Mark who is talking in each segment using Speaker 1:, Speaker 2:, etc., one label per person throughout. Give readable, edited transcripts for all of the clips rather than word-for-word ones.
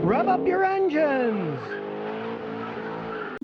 Speaker 1: Rev up your engines!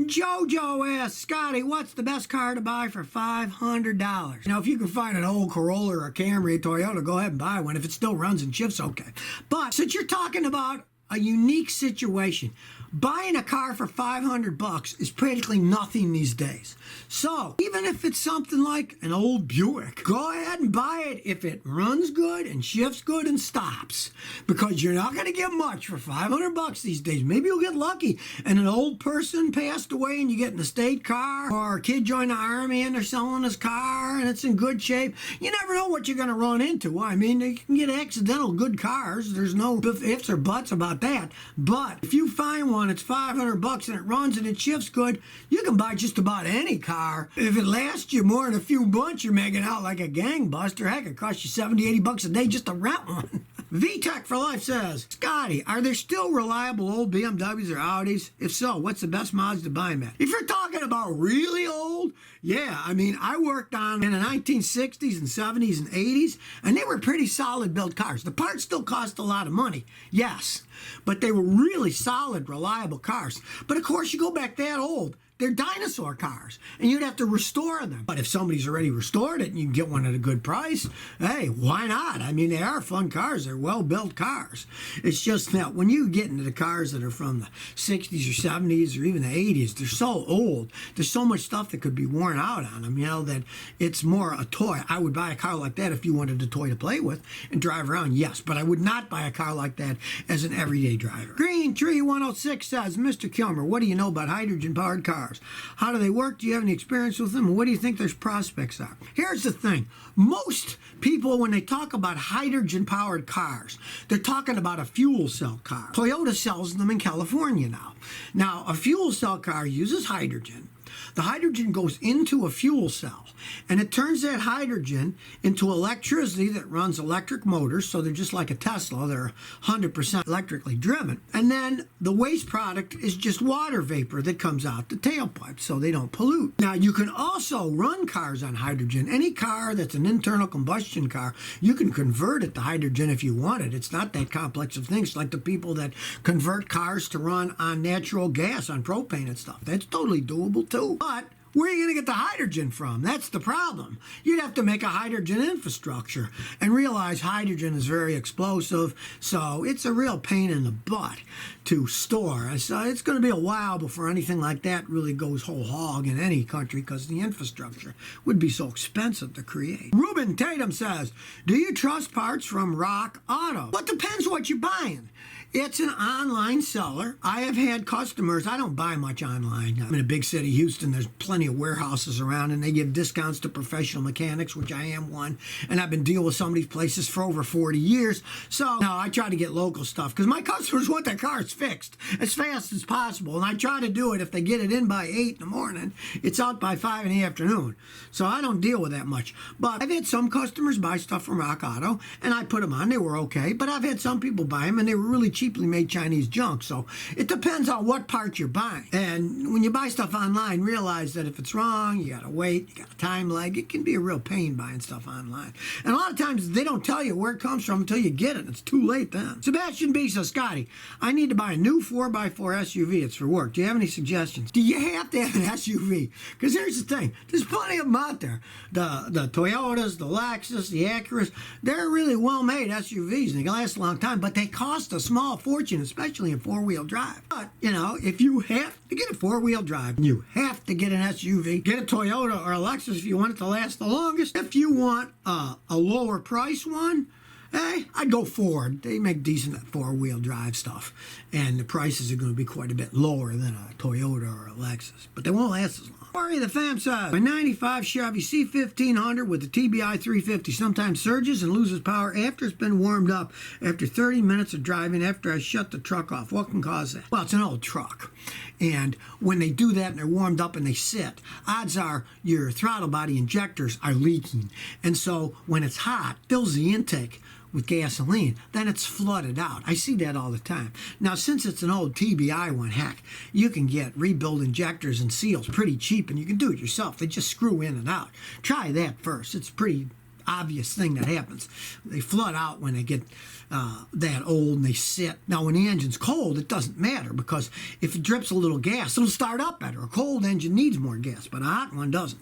Speaker 2: Jojo asks, Scotty, what's the best car to buy for $500? Now, if you can find an old Corolla or a Camry, a Toyota, go ahead and buy one. If it still runs and shifts, okay. But since you're talking about a unique situation, buying a car for $500 is practically nothing these days. So even if it's something like an old Buick, go ahead and buy it if it runs good and shifts good and stops, because you're not going to get much for $500 these days. Maybe you'll get lucky and an old person passed away and you get an estate car, or a kid joined the army and they're selling his car and it's in good shape. You never know what you're going to run into. I mean, you can get accidental good cars. There's no ifs or buts about that. But if you find one, it's $500 and it runs and it shifts good, you can buy just about any car. If it lasts you more than a few months, you're making out like a gangbuster. Heck, it costs you $70, $80 a day just to rent one. VTech for Life says, Scotty, are there still reliable old BMWs or Audis? If so, what's the best mods to buy them at? If you're talking about really old, yeah, I mean, I worked on in the 1960s and 70s and 80s, and they were pretty solid built cars. The parts still cost a lot of money, yes, but they were really solid, reliable cars. But of course, you go back that old, they're dinosaur cars, and you'd have to restore them. But if somebody's already restored it and you can get one at a good price, hey, why not? I mean, they are fun cars. They're well-built cars. It's just that when you get into the cars that are from the 60s or 70s or even the 80s, they're so old. There's so much stuff that could be worn out on them, you know, that it's more a toy. I would buy a car like that if you wanted a toy to play with and drive around, yes. But I would not buy a car like that as an everyday driver. Green Tree 106 says, Mr. Kilmer, what do you know about hydrogen-powered cars? How do they work? Do you have any experience with them? And what do you think their prospects are? Here's the thing. Most people, when they talk about hydrogen-powered cars, they're talking about a fuel cell car. Toyota sells them in California now. Now, a fuel cell car uses hydrogen. The hydrogen goes into a fuel cell, and it turns that hydrogen into electricity that runs electric motors, so they're just like a Tesla. They're 100% electrically driven. And then the waste product is just water vapor that comes out the tailpipe, so they don't pollute. Now, you can also run cars on hydrogen. Any car that's an internal combustion car, you can convert it to hydrogen if you want it. It's not that complex of things, like the people that convert cars to run on natural gas, on propane and stuff. That's totally doable too. But where are you going to get the hydrogen from? That's the problem. You'd have to make a hydrogen infrastructure and realize hydrogen is very explosive, so it's a real pain in the butt to store. So it's going to be a while before anything like that really goes whole hog in any country, because the infrastructure would be so expensive to create. Ruben Tatum says, do you trust parts from Rock Auto? Well, it depends what you're buying. It's an online seller. I have had customers, I don't buy much online. I'm in a big city, Houston. There's plenty of warehouses around, and they give discounts to professional mechanics, which I am one. And I've been dealing with some of these places for over 40 years. So now I try to get local stuff, because my customers want their cars fixed as fast as possible. And I try to do it. If they get it in by 8 in the morning, it's out by 5 in the afternoon. So I don't deal with that much. But I've had some customers buy stuff from Rock Auto, and I put them on. They were okay. But I've had some people buy them, and they were really cheaply made Chinese junk. So it depends on what part you're buying. And when you buy stuff online, realize that if it's wrong, you gotta wait, you got a time lag. It can be a real pain buying stuff online. And a lot of times they don't tell you where it comes from until you get it. It's too late then. Sebastian B says, Scotty, I need to buy a new 4x4 SUV. It's for work. Do you have any suggestions? Do you have to have an SUV? Because here's the thing. There's plenty of them out there. The Toyotas, the Lexus, the Acuras, they're really well-made SUVs, and they last a long time, but they cost a small fortune, especially in four-wheel drive. But, you know, if you have to get a four-wheel drive, you have to get an SUV. Get a Toyota or a Lexus if you want it to last the longest. If you want a lower price one, hey, I'd go Ford. They make decent four-wheel drive stuff, and the prices are going to be quite a bit lower than a Toyota or a Lexus, but they won't last as long. Corey the Fam says, my 95 Chevy C1500 with the TBI 350 sometimes surges and loses power after it's been warmed up after 30 minutes of driving after I shut the truck off. What can cause that? Well, it's an old truck. And when they do that and they're warmed up and they sit, odds are your throttle body injectors are leaking. And so when it's hot, fills the intake with gasoline, then it's flooded out. I see that all the time. Now, since it's an old TBI one, heck, you can get rebuild injectors and seals pretty cheap, and you can do it yourself. They just screw in and out. Try that first. It's pretty obvious thing that happens. They flood out when they get that old and they sit. Now, when the engine's cold, it doesn't matter because if it drips a little gas, it'll start up better. A cold engine needs more gas, but a hot one doesn't.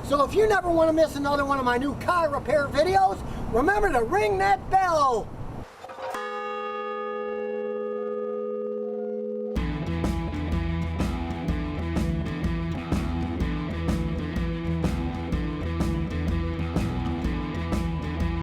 Speaker 2: So if you never want to miss another one of my new car repair videos, remember to ring that bell.